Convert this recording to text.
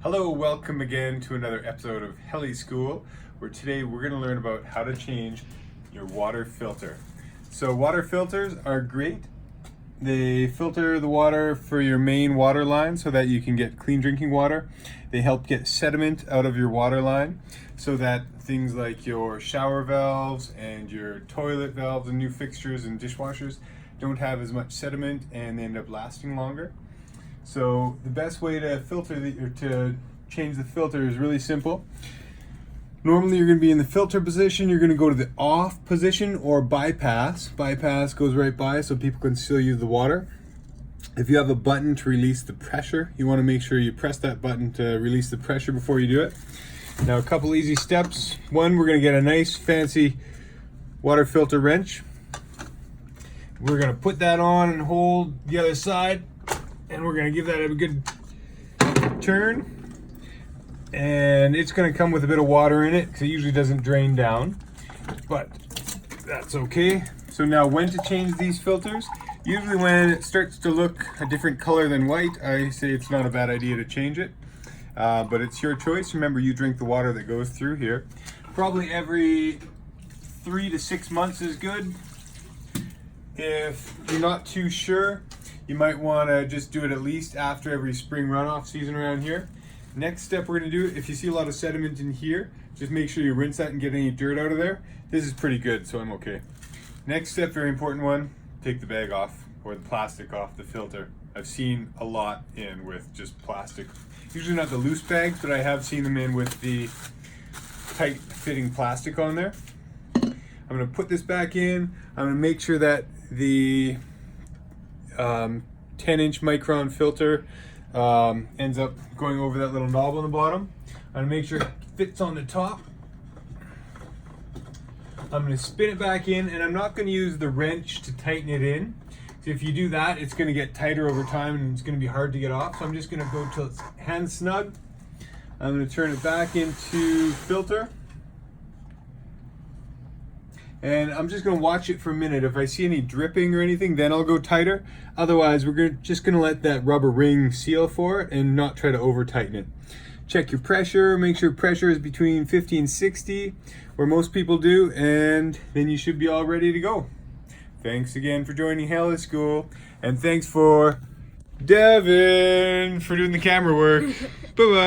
Hello, welcome again to another episode of Heli School, where today we're going to learn about how to change your water filter. So water filters are great. They filter the water for your main water line so that you can get clean drinking water. They help get sediment out of your water line so that things like your shower valves and your toilet valves and new fixtures and dishwashers don't have as much sediment and they end up lasting longer. So the best way to to change the filter is really simple. Normally you're going to be in the filter position. You're going to go to the off position or bypass. Bypass goes right by so people can still use the water. If you have a button to release the pressure, you want to make sure you press that button to release the pressure before you do it. Now a couple easy steps. One, we're going to get a nice fancy water filter wrench. We're going to put that on and hold the other side. And we're going to give that a good turn. And it's going to come with a bit of water in it because it usually doesn't drain down. But that's okay. So now when to change these filters? Usually when it starts to look a different color than white, I say it's not a bad idea to change it. But it's your choice. Remember, you drink the water that goes through here. Probably every 3 to 6 months is good. If you're not too sure, you might want to just do it at least after every spring runoff season around here. Next step we're going to do, if you see a lot of sediment in here, just make sure you rinse that and get any dirt out of there. This is pretty good, so I'm okay. Next step, very important one, take the bag off or the plastic off the filter. I've seen a lot in with just plastic. Usually not the loose bags, but I have seen them in with the tight fitting plastic on there. I'm going to put this back in. I'm going to make sure that the 10-inch micron filter ends up going over that little knob on the bottom. I'm going to make sure it fits on the top. I'm going to spin it back in, and I'm not going to use the wrench to tighten it in. So if you do that, it's going to get tighter over time and it's going to be hard to get off. So I'm just going to go till it's hand snug. I'm going to turn it back into filter. And I'm just going to watch it for a minute. If I see any dripping or anything, then I'll go tighter. Otherwise, we're just going to let that rubber ring seal for it and not try to over tighten it. Check your pressure. Make sure pressure is between 50 and 60, where most people do, and then you should be all ready to go. Thanks again for joining Heli School, and thanks for Devin for doing the camera work. Bye-bye.